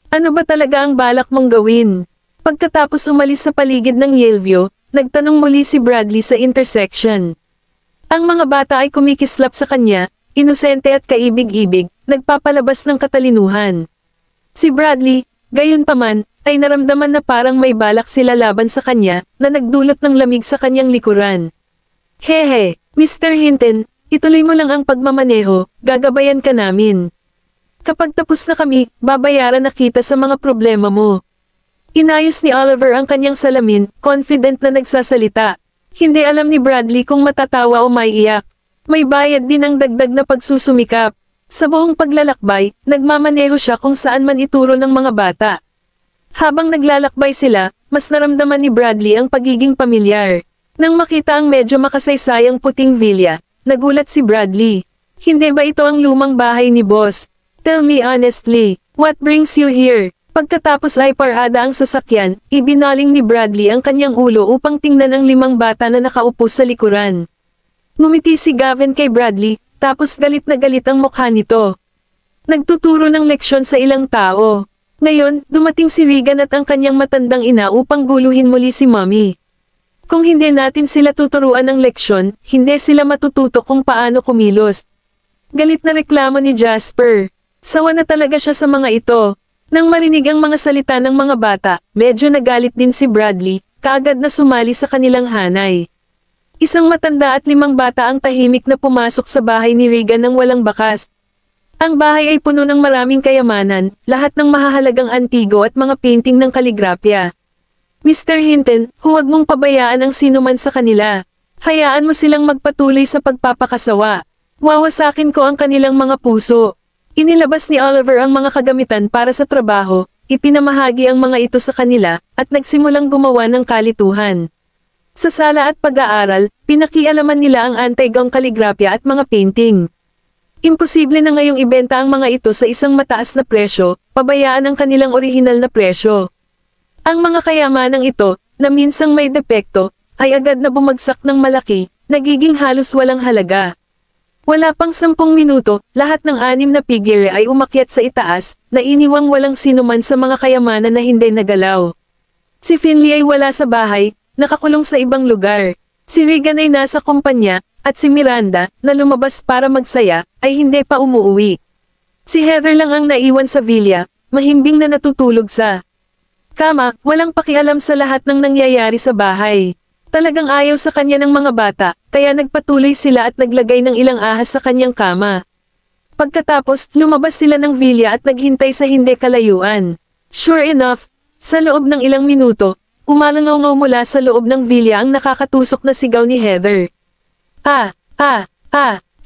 Ano ba talaga ang balak mong gawin? Pagkatapos umalis sa paligid ng Yellview, nagtanong muli si Bradley sa intersection. Ang mga bata ay kumikislap sa kanya, inosente at kaibig-ibig, nagpapalabas ng katalinuhan. Si Bradley, gayunpaman, ay naramdaman na parang may balak sila laban sa kanya, na nagdulot ng lamig sa kanyang likuran. Hehe, Mr. Hinton, ituloy mo lang ang pagmamaneho, gagabayan ka namin. Kapag tapos na kami, babayaran na kita sa mga problema mo. Inayos ni Oliver ang kanyang salamin, confident na nagsasalita. Hindi alam ni Bradley kung matatawa o maiiyak. May bayad din ang dagdag na pagsusumikap. Sa buong paglalakbay, nagmamaneho siya kung saan man ituro ng mga bata. Habang naglalakbay sila, mas naramdaman ni Bradley ang pagiging pamilyar. Nang makita ang medyo makasaysayang puting villa, nagulat si Bradley. Hindi ba ito ang lumang bahay ni Boss? Tell me honestly, what brings you here? Pagkatapos ay parada ang sasakyan, ibinaling ni Bradley ang kanyang ulo upang tingnan ang 5 bata na nakaupo sa likuran. Ngumiti si Gavin kay Bradley, tapos galit na galit ang mukha nito. Nagtuturo ng leksyon sa ilang tao. Ngayon, dumating si Regan at ang kanyang matandang ina upang guluhin muli si Mommy. Kung hindi natin sila tuturuan ng leksyon, hindi sila matututo kung paano kumilos. Galit na reklamo ni Jasper. Sawa na talaga siya sa mga ito. Nang marinig ang mga salita ng mga bata, medyo nagalit din si Bradley, kaagad na sumali sa kanilang hanay. Isang matanda at 5 bata ang tahimik na pumasok sa bahay ni Regan nang walang bakas. Ang bahay ay puno ng maraming kayamanan, lahat ng mahahalagang antigo at mga painting ng kaligrapya. Mr. Hinton, huwag mong pabayaan ang sinuman sa kanila. Hayaan mo silang magpatuloy sa pagpapakasawa. Wawasakin ko ang kanilang mga puso. Inilabas ni Oliver ang mga kagamitan para sa trabaho, ipinamahagi ang mga ito sa kanila, at nagsimulang gumawa ng kalituhan. Sa sala at pag-aaral, pinakialaman nila ang anti-gang kaligrapya at mga painting. Imposible na ngayong ibenta ang mga ito sa isang mataas na presyo, pabayaan ang kanilang orihinal na presyo. Ang mga kayamanang ito, na minsang may depekto, ay agad na bumagsak ng malaki, nagiging halos walang halaga. Wala pang 10 minuto, lahat ng 6 na figure ay umakyat sa itaas, na iniwang walang sinuman sa mga kayamanan na hindi nagalaw. Si Finley ay wala sa bahay, nakakulong sa ibang lugar. Si Regan ay nasa kumpanya, at si Miranda, na lumabas para magsaya, ay hindi pa umuwi. Si Heather lang ang naiwan sa villa, mahimbing na natutulog sa kama, walang pakialam sa lahat ng nangyayari sa bahay. Talagang ayaw sa kanya ng mga bata, kaya nagpatuloy sila at naglagay ng ilang ahas sa kanyang kama. Pagkatapos, lumabas sila ng villa at naghintay sa hindi kalayuan. Sure enough, sa loob ng ilang minuto, umalangaw mula sa loob ng villa ang nakakatusok na sigaw ni Heather.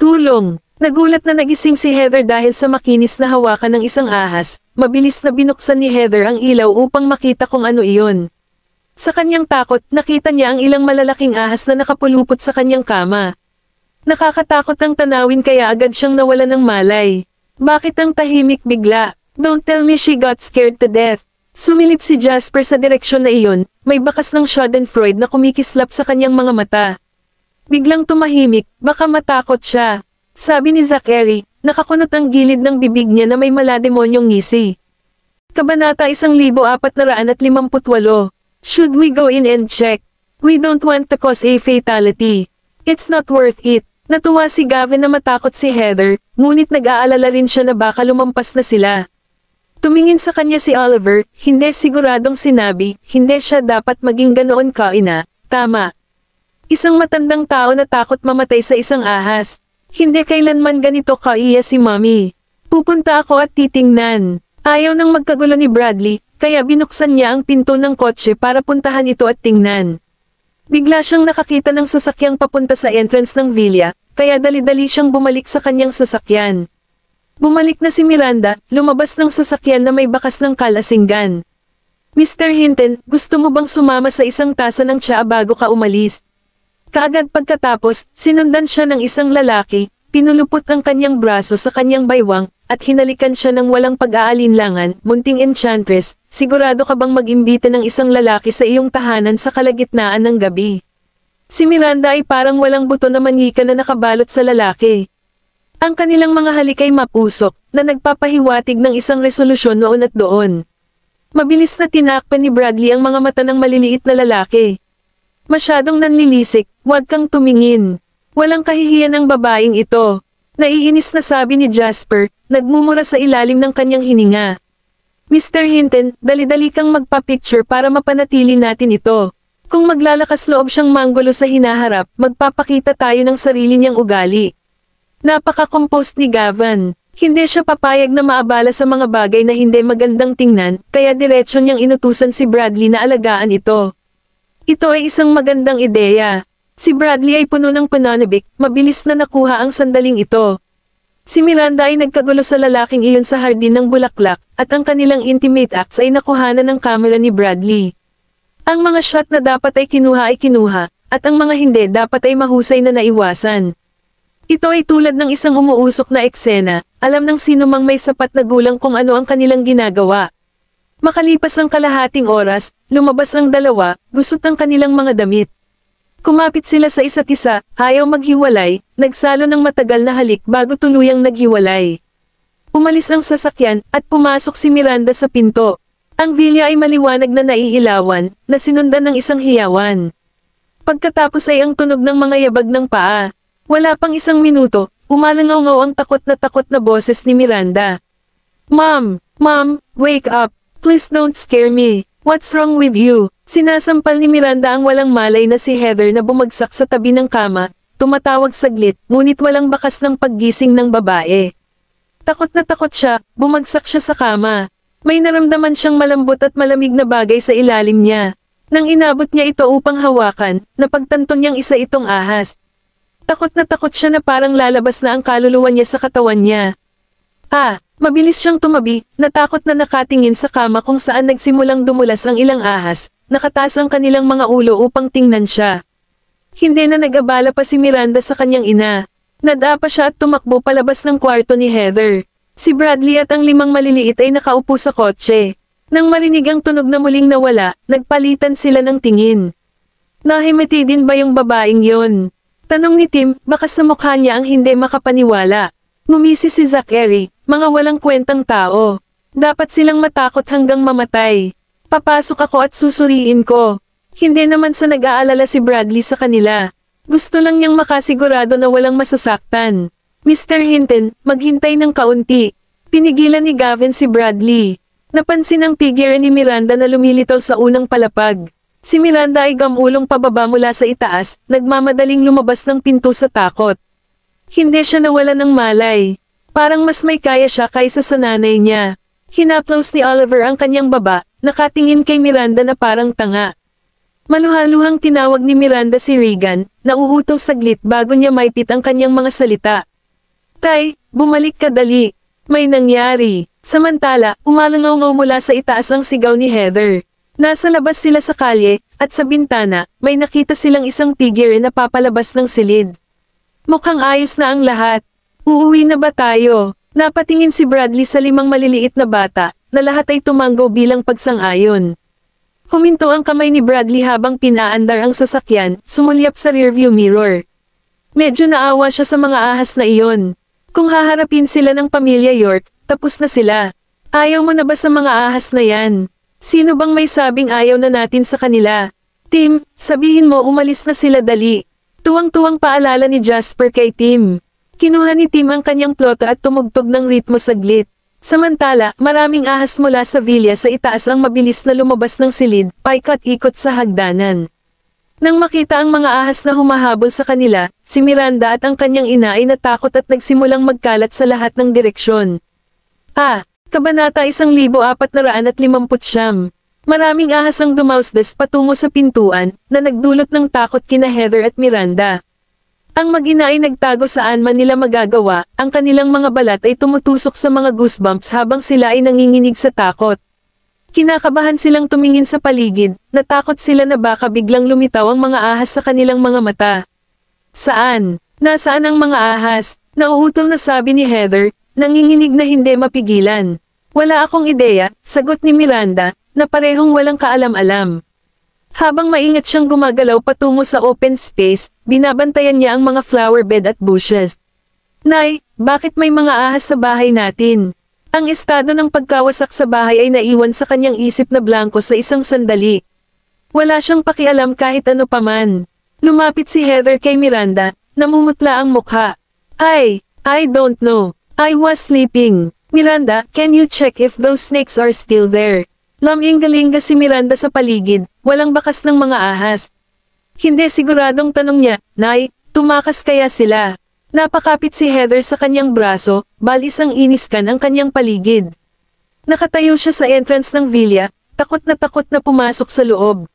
Tulong! Nagulat na nagising si Heather dahil sa makinis na hawakan ng isang ahas, mabilis na binuksan ni Heather ang ilaw upang makita kung ano iyon. Sa kanyang takot, nakita niya ang ilang malalaking ahas na nakapulupot sa kanyang kama. Nakakatakot ang tanawin kaya agad siyang nawala ng malay. Bakit ang tahimik bigla? Don't tell me she got scared to death. Sumilip si Jasper sa direksyon na iyon, may bakas ng schadenfreude na kumikislap sa kanyang mga mata. Biglang tumahimik, baka matakot siya. Sabi ni Zachary, nakakunot ang gilid ng bibig niya na may malademonyong ngisi. Kabanata 1458. Should we go in and check? We don't want to cause a fatality. It's not worth it. Natuwa si Gavin na matakot si Heather, ngunit nag-aalala rin siya na baka lumampas na sila. Tumingin sa kanya si Oliver, hindi siguradong sinabi, hindi siya dapat maging ganoon kaina, tama. Isang matandang tao na takot mamatay sa isang ahas. Hindi kailanman ganito kaiya si Mommy. Pupunta ako at titingnan. Ayaw nang magkagulo ni Bradley, kaya binuksan niya ang pinto ng kotse para puntahan ito at tingnan. Bigla siyang nakakita ng sasakyang papunta sa entrance ng villa, kaya dali-dali siyang bumalik sa kanyang sasakyan. Bumalik na si Miranda, lumabas ng sasakyan na may bakas ng kalasinggan. Mr. Hinton, gusto mo bang sumama sa isang tasa ng tsaa bago ka umalis? Kaagad pagkatapos, sinundan siya ng isang lalaki, pinulupot ang kanyang braso sa kanyang baywang, at hinalikan siya ng walang pag-aalinlangan. Munting enchantress, sigurado ka bang mag-imbita ng isang lalaki sa iyong tahanan sa kalagitnaan ng gabi? Si Miranda ay parang walang buto na manika na nakabalot sa lalaki. Ang kanilang mga halik ay mapusok, na nagpapahiwatig ng isang resolusyon noon at doon. Mabilis na tinakpan ni Bradley ang mga mata ng maliliit na lalaki. Masyadong nanlilisik, huwag kang tumingin. Walang kahihiyan ang babaeng ito. Naiinis na sabi ni Jasper, nagmumura sa ilalim ng kanyang hininga. Mr. Hinton, dali-dali kang magpa-picture para mapanatili natin ito. Kung maglalakas loob siyang manggulo sa hinaharap, magpapakita tayo ng sarili niyang ugali. Napaka-composed ni Gavin. Hindi siya papayag na maabala sa mga bagay na hindi magandang tingnan, kaya diretsyo niyang inutusan si Bradley na alagaan ito. Ito ay isang magandang ideya. Si Bradley ay puno ng pananabik, mabilis na nakuha ang sandaling ito. Si Miranda ay nagkagulo sa lalaking iyon sa hardin ng bulaklak, at ang kanilang intimate acts ay nakuhanan ng kamera ni Bradley. Ang mga shot na dapat ay kinuha, at ang mga hindi dapat ay mahusay na naiwasan. Ito ay tulad ng isang umuusok na eksena, alam ng sino mang may sapat na gulang kung ano ang kanilang ginagawa. Makalipas ang kalahating oras, lumabas ang dalawa, gusot ang kanilang mga damit. Kumapit sila sa isa't isa, ayaw maghiwalay, nagsalo ng matagal na halik bago tuluyang naghiwalay. Umalis ang sasakyan, at pumasok si Miranda sa pinto. Ang villa ay maliwanag na naiilawan, na sinundan ng isang hiyawan. Pagkatapos ay ang tunog ng mga yabag ng paa. Wala pang isang minuto, umalangaw-ngaw ang takot na boses ni Miranda. Mom, wake up. Please don't scare me. What's wrong with you? Sinasampal ni Miranda ang walang malay na si Heather na bumagsak sa tabi ng kama, tumatawag saglit, ngunit walang bakas ng paggising ng babae. Takot na takot siya, bumagsak siya sa kama. May naramdaman siyang malambot at malamig na bagay sa ilalim niya. Nang inabot niya ito upang hawakan, napagtanto niyang isa itong ahas. Takot na takot siya na parang lalabas na ang kaluluwa niya sa katawan niya. Mabilis siyang tumabi, natakot na nakatingin sa kama kung saan nagsimulang dumulas ang ilang ahas, nakataas ang kanilang mga ulo upang tingnan siya. Hindi na nag-abala pa si Miranda sa kanyang ina. Nadapa siya at tumakbo palabas ng kwarto ni Heather. Si Bradley at ang 5 maliliit ay nakaupo sa kotse. Nang marinig ang tunog na muling nawala, nagpalitan sila ng tingin. Nahimiti din ba yung babaeng yon? Tanong ni Tim, baka sa mukha niya ang hindi makapaniwala. Ngumisi si Zachary, mga walang kwentang tao. Dapat silang matakot hanggang mamatay. Papasok ako at susuriin ko. Hindi naman sa nag-aalala si Bradley sa kanila. Gusto lang niyang makasigurado na walang masasaktan. Mr. Hinton, maghintay ng kaunti. Pinigilan ni Gavin si Bradley. Napansin ang figure ni Miranda na lumilitaw sa unang palapag. Si Miranda ay gamulong pababa mula sa itaas, nagmamadaling lumabas ng pinto sa takot. Hindi siya nawala ng malay. Parang mas may kaya siya kaysa sa nanay niya. Hinaplos ni Oliver ang kanyang baba, nakatingin kay Miranda na parang tanga. Maluhaluhang tinawag ni Miranda si Regan, nauhutol saglit bago niya maipit ang kanyang mga salita. Tay, bumalik ka dali. May nangyari. Samantala, umalangaw-ngaw mula sa itaas ang sigaw ni Heather. Nasa labas sila sa kalye, at sa bintana, may nakita silang isang figure na papalabas ng silid. Mukhang ayos na ang lahat. Uuwi na ba tayo? Napatingin si Bradley sa 5 maliliit na bata, na lahat ay tumanggo bilang pagsang-ayon. Huminto ang kamay ni Bradley habang pinaandar ang sasakyan, sumulyap sa rearview mirror. Medyo naawa siya sa mga ahas na iyon. Kung haharapin sila ng pamilya York, tapos na sila. Ayaw mo na ba sa mga ahas na yan? Sino bang may sabing ayaw na natin sa kanila? Tim, sabihin mo umalis na sila dali. Tuwang-tuwang paalala ni Jasper kay Tim. Kinuha ni Tim ang kanyang ploto at tumugtog ng ritmo saglit. Samantala, maraming ahas mula sa villa sa itaas ang mabilis na lumabas ng silid, paikot-ikot sa hagdanan. Nang makita ang mga ahas na humahabol sa kanila, si Miranda at ang kanyang ina ay natakot at nagsimulang magkalat sa lahat ng direksyon. Kabanata 1459. Maraming ahas ang dumausdas patungo sa pintuan, na nagdulot ng takot kina Heather at Miranda. Ang mag-ina ay nagtago saan man nila magagawa, ang kanilang mga balat ay tumutusok sa mga goosebumps habang sila ay nanginginig sa takot. Kinakabahan silang tumingin sa paligid, natakot sila na baka biglang lumitaw ang mga ahas sa kanilang mga mata. Saan? Nasaan ang mga ahas? Nauutol na sabi ni Heather, nanginginig na hindi mapigilan. Wala akong ideya, sagot ni Miranda, na parehong walang kaalam-alam. Habang maingat siyang gumagalaw patungo sa open space, binabantayan niya ang mga flower bed at bushes. Nay, bakit may mga ahas sa bahay natin? Ang estado ng pagkawasak sa bahay ay naiwan sa kanyang isip na blanko sa isang sandali. Wala siyang pakialam kahit ano paman. Lumapit si Heather kay Miranda, namumutla ang mukha. I don't know. I was sleeping. Miranda, can you check if those snakes are still there? Laming-galinga si Miranda sa paligid, walang bakas ng mga ahas. Hindi siguradong tanong niya, Nay, tumakas kaya sila? Napakapit si Heather sa kanyang braso, balis ang iniskan ang kanyang paligid. Nakatayo siya sa entrance ng villa, takot na pumasok sa loob.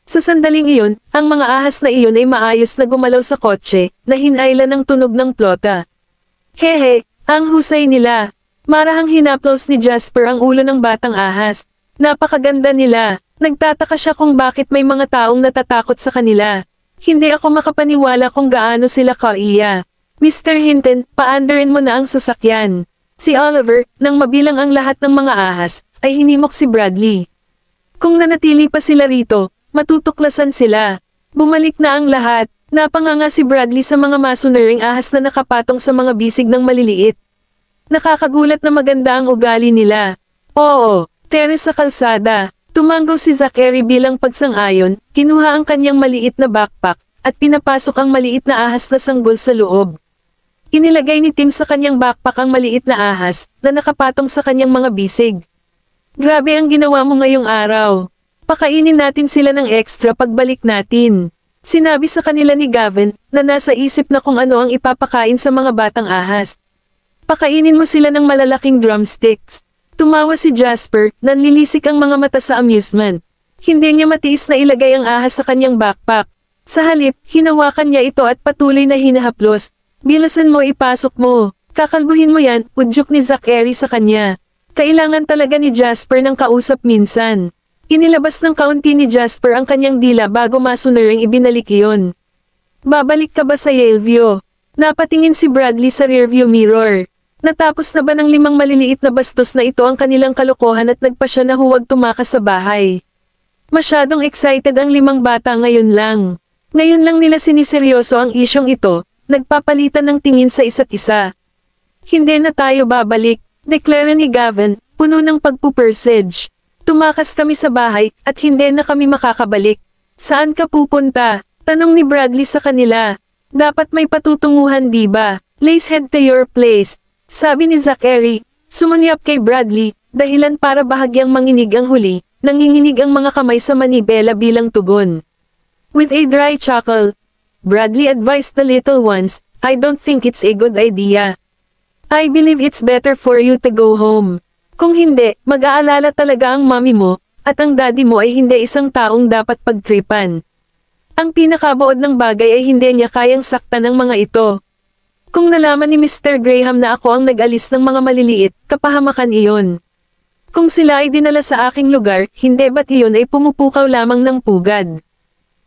Sa sandaling iyon, ang mga ahas na iyon ay maayos na gumalaw sa kotse, na hinayla ng tunog ng plota. Hehe, ang husay nila. Marahang hinaplos ni Jasper ang ulo ng batang ahas. Napakaganda nila. Nagtataka siya kung bakit may mga taong natatakot sa kanila. Hindi ako makapaniwala kung gaano sila kaiya. Mr. Hinton, paandarin mo na ang sasakyan. Si Oliver, nang mabilang ang lahat ng mga ahas, ay hinimok si Bradley. Kung nanatili pa sila rito, matutuklasan sila. Bumalik na ang lahat. Napanganga si Bradley sa mga masunuring ahas na nakapatong sa mga bisig ng maliliit. Nakakagulat na maganda ang ugali nila. Oo, teres sa kalsada. Tumanggaw si Zachary bilang pagsang-ayon, kinuha ang kanyang maliit na backpack, at pinapasok ang maliit na ahas na sanggol sa loob. Inilagay ni Tim sa kanyang backpack ang maliit na ahas, na nakapatong sa kanyang mga bisig. Grabe ang ginawa mo ngayong araw. Pakainin natin sila ng extra pagbalik natin. Sinabi sa kanila ni Gavin, na nasa isip na kung ano ang ipapakain sa mga batang ahas. Pakainin mo sila ng malalaking drumsticks. Tumawa si Jasper, nanlilisik ang mga mata sa amusement. Hindi niya matiis na ilagay ang ahas sa kanyang backpack. Sa halip, hinawakan niya ito at patuloy na hinahaplos. Bilasan mo, ipasok mo. Kakalbuhin mo yan, udyok ni Zachary sa kanya. Kailangan talaga ni Jasper ng kausap minsan. Inilabas ng kaunti ni Jasper ang kanyang dila bago masunuring ibinalik iyon. Babalik ka ba sa Yaleview? Napatingin si Bradley sa rearview mirror. Natapos na ba ng 5 maliliit na bastos na ito ang kanilang kalokohan at nagpa siya na huwag tumakas sa bahay? Masyadong excited ang 5 bata ngayon lang. Ngayon lang nila siniseryoso ang isyong ito. Nagpapalitan ng tingin sa isa't isa. Hindi na tayo babalik, deklara ni Gavin, puno ng pagpupersage. Tumakas kami sa bahay, at hindi na kami makakabalik. Saan ka pupunta? Tanong ni Bradley sa kanila. Dapat may patutunguhan diba? Let's head to your place. Sabi ni Zachary, sumunyap kay Bradley, dahilan para bahagyang manginig ang huli, nanginginig ang mga kamay sa manibela bilang tugon. With a dry chuckle, Bradley advised the little ones, I don't think it's a good idea. I believe it's better for you to go home. Kung hindi, mag-aalala talaga ang mommy mo, at ang daddy mo ay hindi isang taong dapat pagtripan. Ang pinakabaod ng bagay ay hindi niya kayang saktan ng mga ito. Kung nalaman ni Mr. Graham na ako ang nag-alis ng mga maliliit, kapahamakan iyon. Kung sila ay dinala sa aking lugar, hindi ba't iyon ay pumupukaw lamang ng pugad?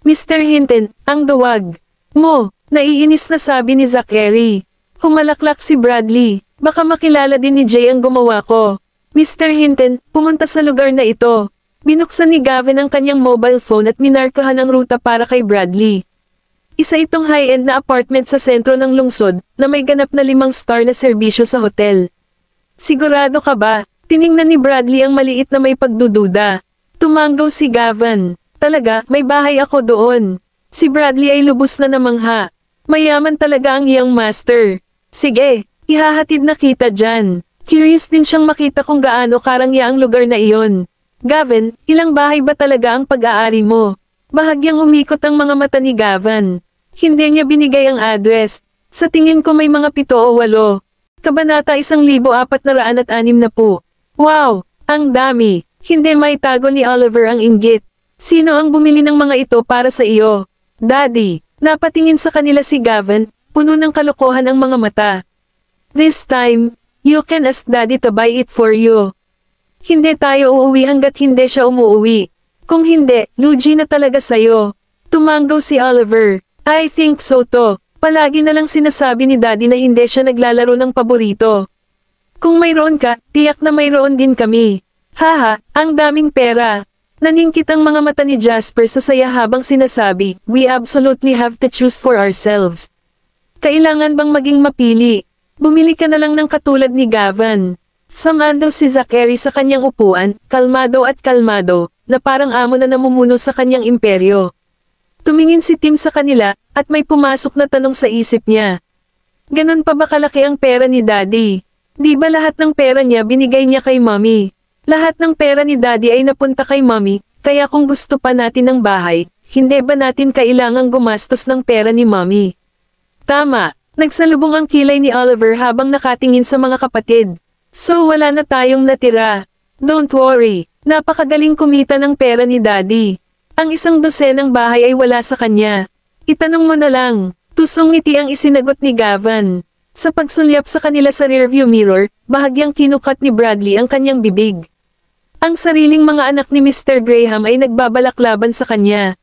Mr. Hinton, ang duwag mo, naiinis na sabi ni Zachary. Humalaklak si Bradley, baka makilala din ni Jay ang gumawa ko. Mr. Hinton, pumunta sa lugar na ito. Binuksan ni Gavin ang kanyang mobile phone at minarkahan ang ruta para kay Bradley. Isa itong high-end na apartment sa sentro ng lungsod, na may ganap na 5-star na serbisyo sa hotel. Sigurado ka ba? Tiningnan ni Bradley ang maliit na may pagdududa. Tumanggaw si Gavin. Talaga, may bahay ako doon. Si Bradley ay lubos na namangha. Mayaman talaga ang iyang master. Sige, ihahatid na kita dyan. Curious din siyang makita kung gaano karangya ang lugar na iyon. Gavin, ilang bahay ba talaga ang pag-aari mo? Bahagyang umikot ang mga mata ni Gavin. Hindi niya binigay ang address. Sa tingin ko may mga 7 o 8. Kabanata 1460. Wow, ang dami. Hindi maitago ni Oliver ang inggit. Sino ang bumili ng mga ito para sa iyo? Daddy. Napatingin sa kanila si Gavin, puno ng kalokohan ang mga mata. This time, you can ask Daddy to buy it for you. Hindi tayo uuwi hanggat hindi siya umuuwi. Kung hindi, lugi na talaga sayo. Tumanggaw si Oliver. I think so to. Palagi na lang sinasabi ni Daddy na hindi siya naglalaro ng paborito. Kung mayroon ka, tiyak na mayroon din kami. Haha, ang daming pera. Naningkit ang mga mata ni Jasper sa saya habang sinasabi, we absolutely have to choose for ourselves. Kailangan bang maging mapili? Bumili ka na lang ng katulad ni Gavin. Sumandal si Zachary sa kanyang upuan, kalmado at kalmado, na parang amo na namumuno sa kanyang imperyo. Tumingin si Tim sa kanila, at may pumasok na tanong sa isip niya. Ganon pa ba kalaki ang pera ni Daddy? Di ba lahat ng pera niya binigay niya kay Mommy? Lahat ng pera ni Daddy ay napunta kay Mommy, kaya kung gusto pa natin ng bahay, hindi ba natin kailangang gumastos ng pera ni Mommy? Tama, nagsalubong ang kilay ni Oliver habang nakatingin sa mga kapatid. So wala na tayong natira. Don't worry, napakagaling kumita ng pera ni Daddy. Ang 1 dosenang bahay ay wala sa kanya. Itanong mo na lang. Tusong ngiti ang isinagot ni Gavin. Sa pagsulyap sa kanila sa rearview mirror, bahagyang kinukat ni Bradley ang kanyang bibig. Ang sariling mga anak ni Mr. Graham ay nagbabalaklaban sa kanya.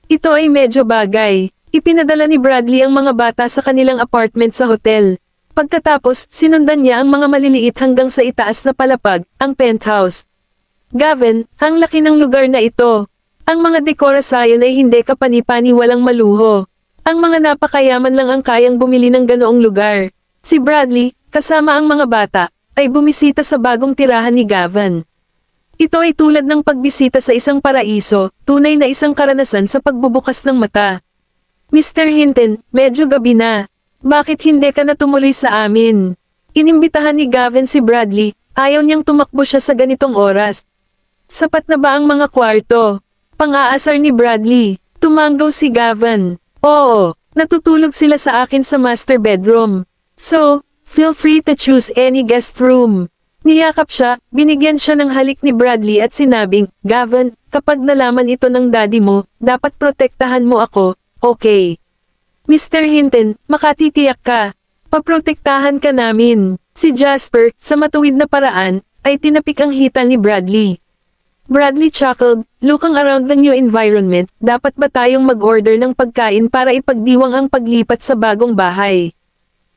Ito ay medyo bagay. Ipinadala ni Bradley ang mga bata sa kanilang apartment sa hotel. Pagkatapos, sinundan niya ang mga maliliit hanggang sa itaas na palapag, ang penthouse. Gavin, ang laki ng lugar na ito. Ang mga dekora sayon ay hindi kapani-pani walang maluho. Ang mga napakayaman lang ang kayang bumili ng ganoong lugar. Si Bradley, kasama ang mga bata, ay bumisita sa bagong tirahan ni Gavin. Ito ay tulad ng pagbisita sa isang paraiso, tunay na isang karanasan sa pagbubukas ng mata. Mr. Hinton, medyo gabi na. Bakit hindi ka na tumuloy sa amin? Inimbitahan ni Gavin si Bradley, ayaw niyang tumakbo siya sa ganitong oras. Sapat na ba ang mga kwarto? Pang-aasar ni Bradley. Tumanggaw si Gavin. Oo, natutulog sila sa akin sa master bedroom. So, feel free to choose any guest room. Niyakap siya, binigyan siya ng halik ni Bradley at sinabing, Gavin, kapag nalaman ito ng daddy mo, dapat protektahan mo ako, okay? Mr. Hinton, makatitiyak ka. Paprotektahan ka namin. Si Jasper, sa matuwid na paraan, ay tinapik ang hita ni Bradley. Bradley chuckled, looking around the new environment, dapat ba tayong mag-order ng pagkain para ipagdiwang ang paglipat sa bagong bahay?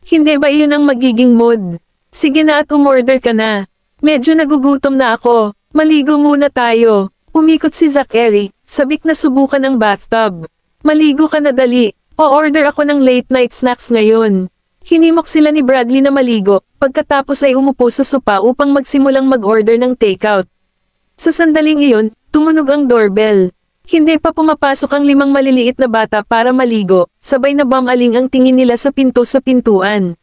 Hindi ba iyon ang magiging mood? Sige na at umorder ka na. Medyo nagugutom na ako. Maligo muna tayo. Umikot si Zachary, sabik na subukan ang bathtub. Maligo ka na dali. O-order ako ng late night snacks ngayon. Hinimok sila ni Bradley na maligo, pagkatapos ay umupo sa sopa upang magsimulang mag-order ng takeout. Sa sandaling iyon, tumunog ang doorbell. Hindi pa pumapasok ang 5 maliliit na bata para maligo, sabay na bumaling ang tingin nila sa pinto sa pintuan.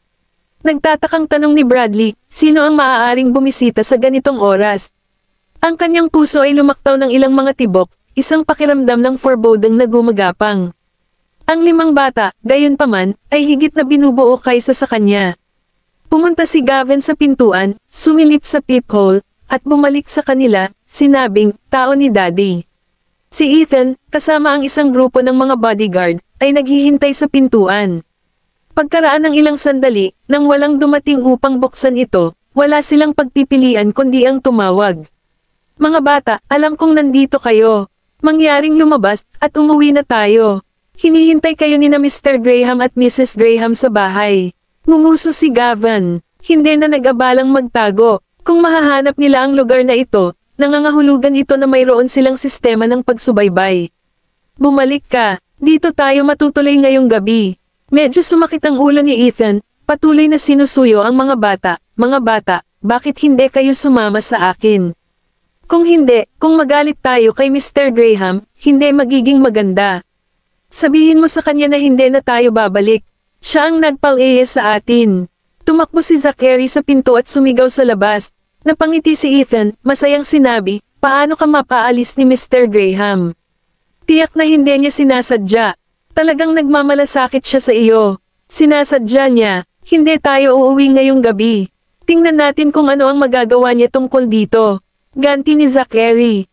Nagtatakang tanong ni Bradley, sino ang maaaring bumisita sa ganitong oras? Ang kanyang puso ay lumaktaw ng ilang mga tibok, isang pakiramdam ng foreboding na gumagapang. Ang 5 bata, gayunpaman, ay higit na binubuo kaysa sa kanya. Pumunta si Gavin sa pintuan, sumilip sa peephole, at bumalik sa kanila, sinabing, tao ni Daddy. Si Ethan, kasama ang isang grupo ng mga bodyguard, ay naghihintay sa pintuan. Pagkaraan ng ilang sandali, nang walang dumating upang buksan ito, wala silang pagpipilian kundi ang tumawag. Mga bata, alam kong nandito kayo. Mangyaring lumabas, at umuwi na tayo. Hinihintay kayo ni na Mr. Graham at Mrs. Graham sa bahay. Ngumuso si Gavin. Hindi na nag-abalang magtago. Kung mahahanap nila ang lugar na ito, nangangahulugan ito na mayroon silang sistema ng pagsubaybay. Bumalik ka. Dito tayo matutuloy ngayong gabi. Medyo sumakit ang ulo ni Ethan, patuloy na sinusuyo ang mga bata. Mga bata, bakit hindi kayo sumama sa akin? Kung hindi, kung magalit tayo kay Mr. Graham, hindi magiging maganda. Sabihin mo sa kanya na hindi na tayo babalik. Siya ang nagpal-iya sa atin. Tumakbo si Zachary sa pinto at sumigaw sa labas. Napangiti si Ethan, masayang sinabi, paano ka mapaalis ni Mr. Graham? Tiyak na hindi niya sinasadya. Talagang nagmamalasakit siya sa iyo. Sinasadya niya, hindi tayo uuwi ngayong gabi. Tingnan natin kung ano ang magagawa niya tungkol dito. Ganti ni Zachary.